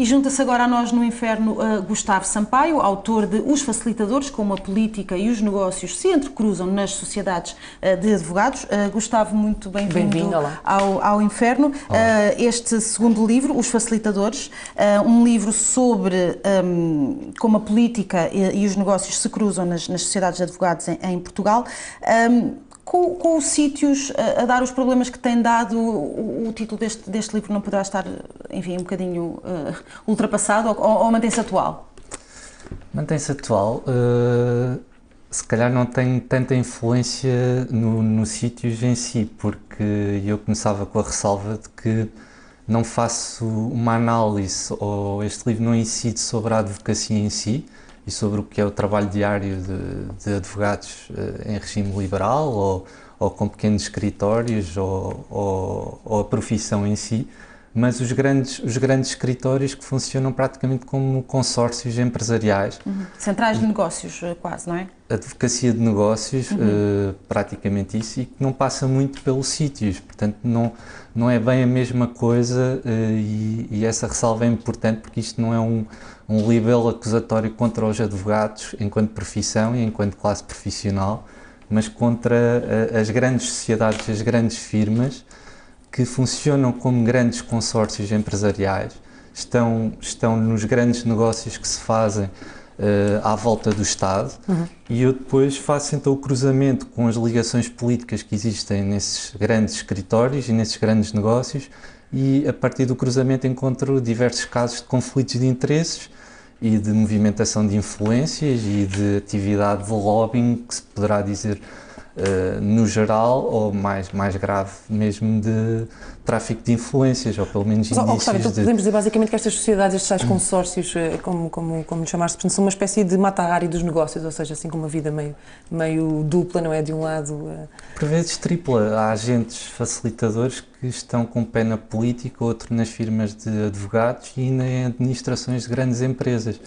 E junta-se agora a nós no Inferno Gustavo Sampaio, autor de Os Facilitadores, como a política e os negócios se entrecruzam nas sociedades de advogados. Gustavo, muito bem-vindo ao Inferno. Este segundo livro, Os Facilitadores, um livro sobre como a política e os negócios se cruzam nas sociedades de advogados em Portugal. Com os sítios a dar os problemas que tem dado, o título deste livro não poderá estar, enfim, um bocadinho ultrapassado ou mantém-se atual? Mantém-se atual. Se calhar não tem tanta influência no sítios em si, porque eu começava com a ressalva de que não faço uma análise, ou este livro não incide sobre a advocacia em si, e sobre o que é o trabalho diário de advogados em regime liberal ou com pequenos escritórios ou a profissão em si, mas os grandes escritórios que funcionam praticamente como consórcios empresariais. Centrais de negócios, quase, não é? Advocacia de negócios, praticamente isso, e que não passa muito pelos sítios, portanto não é bem a mesma coisa, e essa ressalva é importante porque isto não é um libelo acusatório contra os advogados enquanto profissão e enquanto classe profissional, mas contra as grandes sociedades, as grandes firmas que funcionam como grandes consórcios empresariais, estão nos grandes negócios que se fazem à volta do Estado, e eu depois faço então o cruzamento com as ligações políticas que existem nesses grandes escritórios e nesses grandes negócios, e a partir do cruzamento encontro diversos casos de conflitos de interesses e de movimentação de influências e de atividade de lobbying, que se poderá dizer no geral, ou mais grave mesmo, de tráfico de influências, ou pelo menos indícios então podemos dizer basicamente que estas sociedades, estes tais consórcios, como lhe chamaste, portanto, são uma espécie de mata-hari dos negócios, ou seja, assim como uma vida meio dupla, não é? De um lado... Por vezes tripla. Há agentes facilitadores que estão com um pé na política, outro nas firmas de advogados e em administrações de grandes empresas.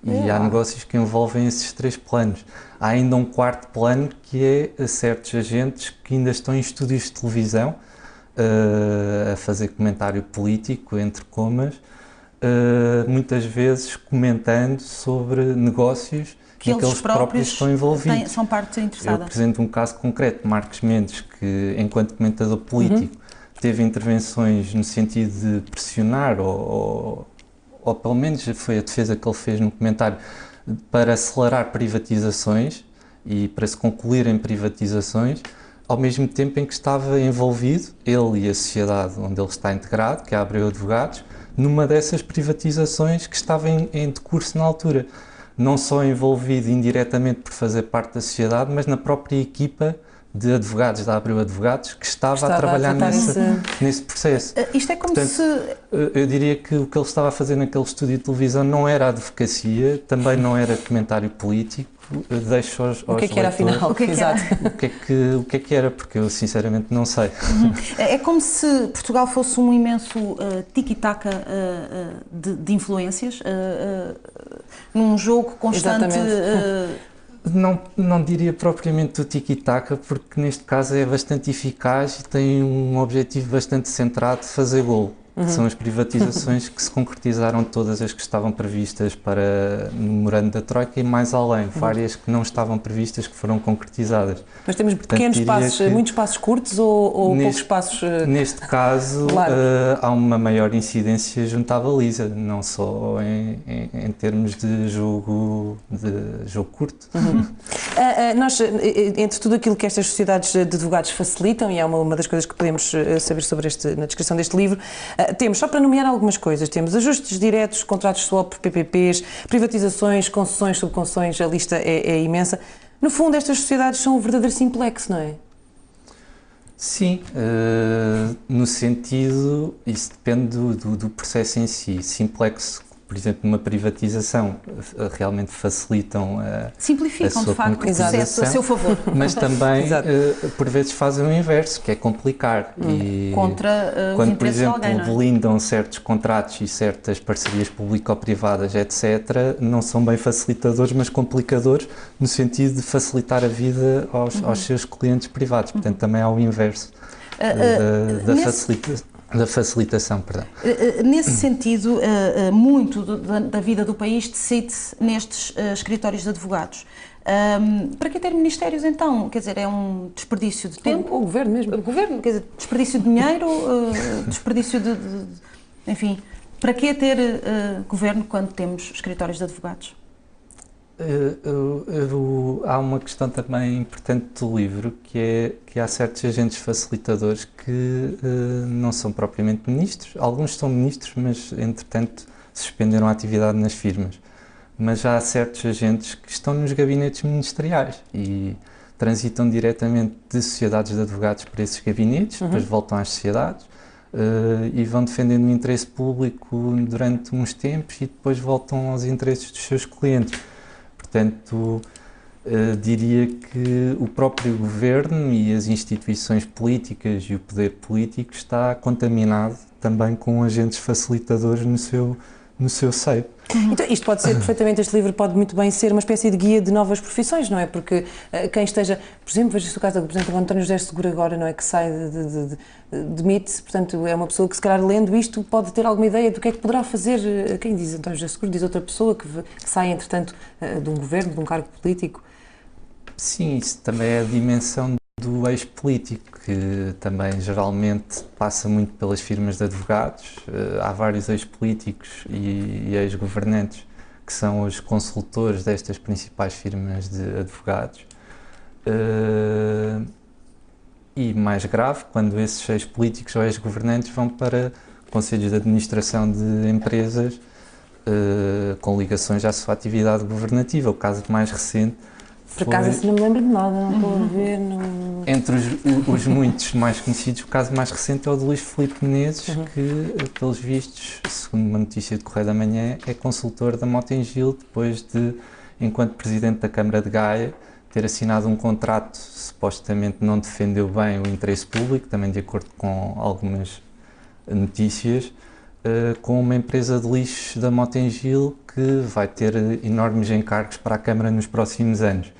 E há negócios que envolvem esses três planos. Há ainda um quarto plano, que é certos agentes que ainda estão em estúdios de televisão a fazer comentário político, entre comas, muitas vezes comentando sobre negócios que eles próprios estão envolvidos. São parte interessada. Eu apresento um caso concreto, Marcos Mendes, que enquanto comentador político teve intervenções no sentido de pressionar ou pelo menos foi a defesa que ele fez no comentário, para acelerar privatizações e para se concluírem privatizações, ao mesmo tempo em que estava envolvido, ele e a sociedade onde ele está integrado, que é a Abreu Advogados, numa dessas privatizações que estava em decurso na altura. Não só envolvido indiretamente por fazer parte da sociedade, mas na própria equipa de advogados da Abreu Advogados que estava a trabalhar nesse processo. Isto é como se... Eu diria que o que ele estava a fazer naquele estúdio de televisão não era advocacia, também não era comentário político. Deixo aos o que é que era, afinal? O que é que era? O que é que era? Porque eu sinceramente não sei. É como se Portugal fosse um imenso tiki-taka de influências, num jogo constante... Não diria propriamente o tiki-taka, porque neste caso é bastante eficaz e tem um objetivo bastante centrado de fazer golo. São as privatizações que se concretizaram, todas as que estavam previstas para no memorando da Troika e mais além, várias que não estavam previstas que foram concretizadas. Mas temos pequenos passos, muitos passos curtos ou poucos passos? Neste caso, há uma maior incidência junto à baliza, não só em termos de jogo curto. Nós, entre tudo aquilo que estas sociedades de advogados facilitam, e é uma das coisas que podemos saber sobre na descrição deste livro, temos, só para nomear algumas coisas, temos ajustes diretos, contratos swap, PPPs, privatizações, concessões, subconcessões, a lista é imensa. No fundo, estas sociedades são um verdadeiro simplex, não é? Sim, no sentido, isso depende do processo em si. Simplex, por exemplo, numa privatização, realmente facilitam simplificam, de facto, o processo a seu favor. Mas também, por vezes, fazem o inverso, que é complicar. E quando, por exemplo, blindam certos contratos e certas parcerias público-privadas, etc., não são bem facilitadores, mas complicadores, no sentido de facilitar a vida aos seus clientes privados. Portanto, também há o inverso da facilitação. Da facilitação, perdão. Nesse sentido, muito da vida do país decide-se nestes escritórios de advogados. Para que ter ministérios, então? Quer dizer, é um desperdício de tempo? O governo mesmo. O governo, quer dizer, desperdício de dinheiro, desperdício enfim, para que ter governo quando temos escritórios de advogados? Há uma questão também importante do livro, que é que há certos agentes facilitadores que não são propriamente ministros. Alguns são ministros, mas entretanto suspenderam a atividade nas firmas. Mas há certos agentes que estão nos gabinetes ministeriais e transitam diretamente de sociedades de advogados para esses gabinetes, depois voltam às sociedades e vão defendendo o interesse público durante uns tempos e depois voltam aos interesses dos seus clientes. Portanto, diria que o próprio governo e as instituições políticas e o poder político está contaminado também com agentes facilitadores no seu seio. Então, isto pode ser perfeitamente, este livro pode muito bem ser uma espécie de guia de novas profissões, não é? Porque quem esteja, por exemplo, veja-se o caso do Presidente António José Seguro agora, não é? Que sai demite, portanto, é uma pessoa que se calhar lendo isto pode ter alguma ideia do que é que poderá fazer, quem diz António José Seguro, diz outra pessoa que sai, entretanto, de um governo, de um cargo político. Sim, isso também é a dimensão do ex-político, que também geralmente passa muito pelas firmas de advogados. Há vários ex-políticos e ex-governantes que são os consultores destas principais firmas de advogados. E mais grave, quando esses ex-políticos ou ex-governantes vão para conselhos de administração de empresas com ligações à sua atividade governativa. O caso mais recente por acaso assim não me lembro de nada, não estou a ver. Entre os muitos mais conhecidos, o caso mais recente é o de Luís Filipe Menezes, que, pelos vistos, segundo uma notícia de Correio da Manhã, é consultor da Mota-Engil depois de, enquanto Presidente da Câmara de Gaia, ter assinado um contrato supostamente não defendeu bem o interesse público, também de acordo com algumas notícias, com uma empresa de lixo da Mota-Engil que vai ter enormes encargos para a Câmara nos próximos anos.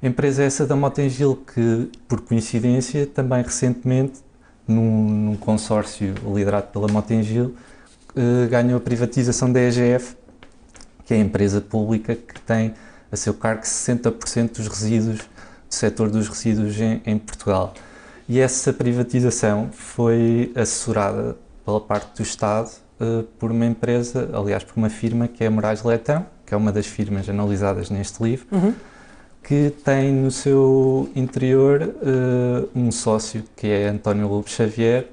A empresa essa da Mota-Engil que, por coincidência, também recentemente, num consórcio liderado pela Mota-Engil, ganhou a privatização da EGF, que é a empresa pública que tem a seu cargo 60% dos resíduos, do setor dos resíduos em Portugal. E essa privatização foi assessorada pela parte do Estado por uma empresa, aliás, por uma firma que é a Moraes Leitão, que é uma das firmas analisadas neste livro, que tem no seu interior um sócio, que é António Lobo Xavier,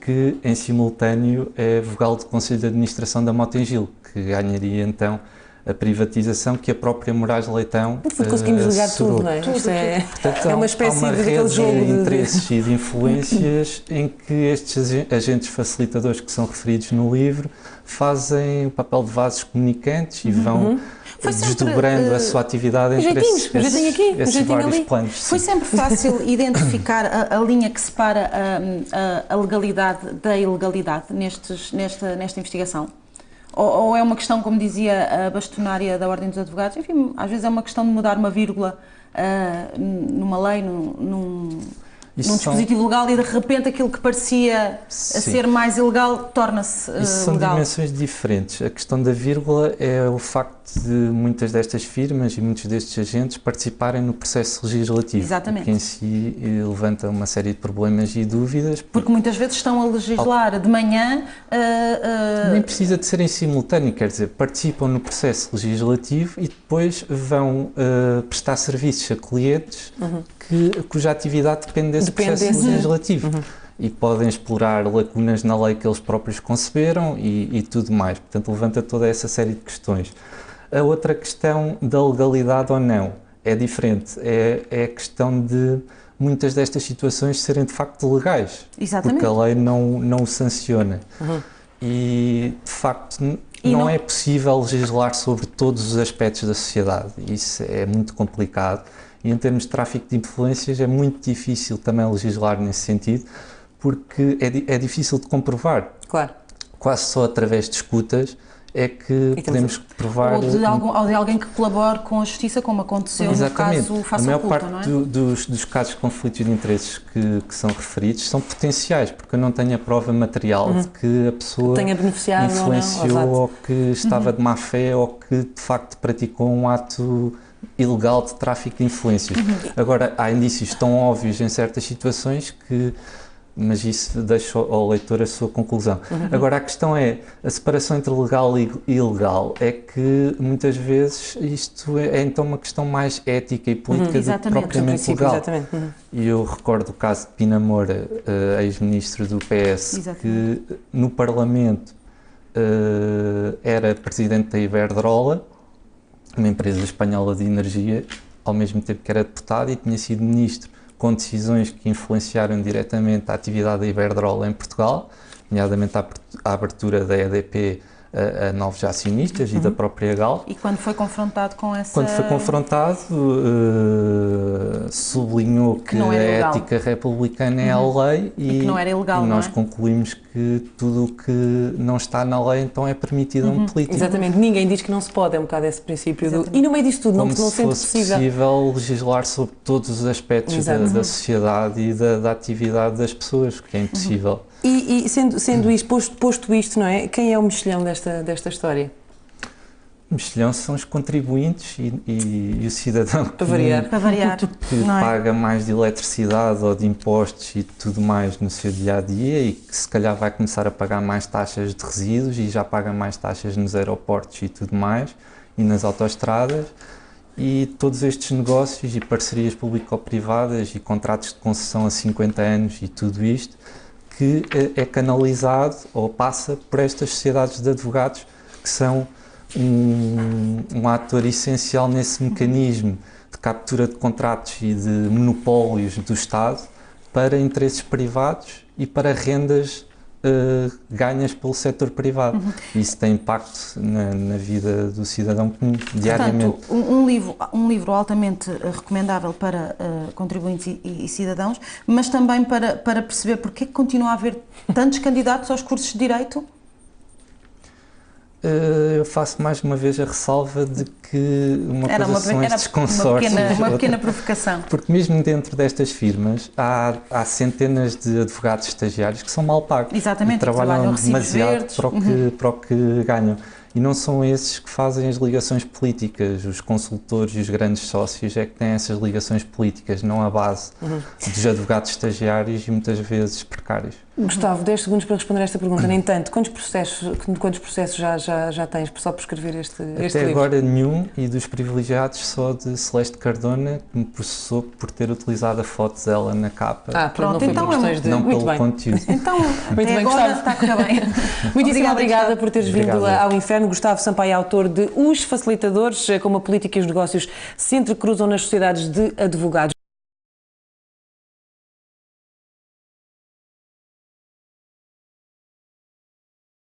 que em simultâneo é vogal do Conselho de Administração da Mota-Engil, que ganharia então a privatização que a própria Moraes Leitão conseguimos ligar tudo, não é? Tudo. Portanto, é uma espécie daquele jogo de interesses e de influências em que estes agentes facilitadores que são referidos no livro fazem o papel de vasos comunicantes e vão desdobrando a sua atividade entre esses vários planos. Foi sempre fácil identificar a linha que separa a legalidade da ilegalidade nesta investigação? Ou é uma questão, como dizia a bastonária da Ordem dos Advogados, enfim, às vezes é uma questão de mudar uma vírgula numa lei, num dispositivo legal e de repente aquilo que parecia ser mais ilegal torna-se legal. Isso são dimensões diferentes. A questão da vírgula é o facto de muitas destas firmas e muitos destes agentes participarem no processo legislativo. Exatamente. Que em si levanta uma série de problemas e dúvidas. Porque muitas vezes estão a legislar de manhã... Nem precisa de ser em simultâneo, quer dizer, participam no processo legislativo e depois vão prestar serviços a clientes cuja atividade depende desse processo legislativo. E podem explorar lacunas na lei que eles próprios conceberam e tudo mais. Portanto, levanta toda essa série de questões. A outra questão da legalidade ou não é diferente. É a questão de muitas destas situações serem de facto legais. Exatamente. Porque a lei não o sanciona. E, de facto, não é possível legislar sobre todos os aspectos da sociedade. Isso é muito complicado. E, em termos de tráfico de influências, é muito difícil também legislar nesse sentido, porque é difícil de comprovar. Claro. Quase só através de escutas é que podemos provar... Ou de alguém que colabore com a justiça, como aconteceu no caso Faça A maior Oculta, parte não é? dos casos de conflitos de interesses que são referidos são potenciais, porque eu não tenho a prova material de que a pessoa tenha beneficiado influenciou ou que estava de má fé ou que de facto praticou um ato ilegal de tráfico de influências. Agora, há indícios tão óbvios em certas situações que... mas isso deixa ao leitor a sua conclusão. Agora, a questão é, a separação entre legal e ilegal é que muitas vezes isto é então uma questão mais ética e política do que propriamente legal. Exatamente. E eu recordo o caso de Pina Moura, ex-ministro do PS, que no Parlamento era presidente da Iberdrola, uma empresa espanhola de energia, ao mesmo tempo que era deputado e tinha sido ministro, com decisões que influenciaram diretamente a atividade da Iberdrola em Portugal, nomeadamente a abertura da EDP a novos acionistas e da própria Galp. E quando foi confrontado com essa... Quando foi confrontado, sublinhou que a ética republicana é a lei e que não era ilegal, e nós não é? concluímos que tudo o que não está na lei então é permitido a um político. Exatamente, ninguém diz que não se pode, é um bocado esse princípio do... E no meio disto tudo, como não se fosse possível legislar sobre todos os aspectos da sociedade e da atividade das pessoas, que é impossível. E sendo isto, posto isto, não é? Quem é o mexilhão desta história? O mexilhão são os contribuintes e o cidadão para variar. Que paga mais de eletricidade ou de impostos e tudo mais no seu dia-a-dia e que se calhar vai começar a pagar mais taxas de resíduos e já paga mais taxas nos aeroportos e tudo mais e nas autoestradas. E todos estes negócios e parcerias público-privadas e contratos de concessão a 50 anos e tudo isto que é canalizado ou passa por estas sociedades de advogados que são um ator essencial nesse mecanismo de captura de contratos e de monopólios do Estado para interesses privados e para rendas ganhas pelo setor privado. Isso tem impacto na vida do cidadão comum, diariamente. Portanto, um livro altamente recomendável para contribuintes e cidadãos, mas também para perceber porque é que continua a haver tantos candidatos aos cursos de Direito? Eu faço mais uma vez a ressalva de que uma coisa são estes consórcios. Uma pequena provocação. Porque mesmo dentro destas firmas há centenas de advogados estagiários que são mal pagos. Exatamente, e trabalham demasiado para o que ganham. E não são esses que fazem as ligações políticas, os consultores e os grandes sócios é que têm essas ligações políticas, não a base dos advogados estagiários e muitas vezes precários. Gustavo, 10 segundos para responder a esta pergunta. No entanto, quantos processos já tens só por escrever este livro? Até agora nenhum, e dos privilegiados só de Celeste Cardona, que me processou por ter utilizado a foto dela na capa. Pronto, não foi por questões de... Não pelo conteúdo. Então, até agora está a correr bem. Muitíssimo obrigada por teres vindo ao Inferno. Gustavo Sampaio, autor de Os Facilitadores, como a política e os negócios se entrecruzam nas sociedades de advogados.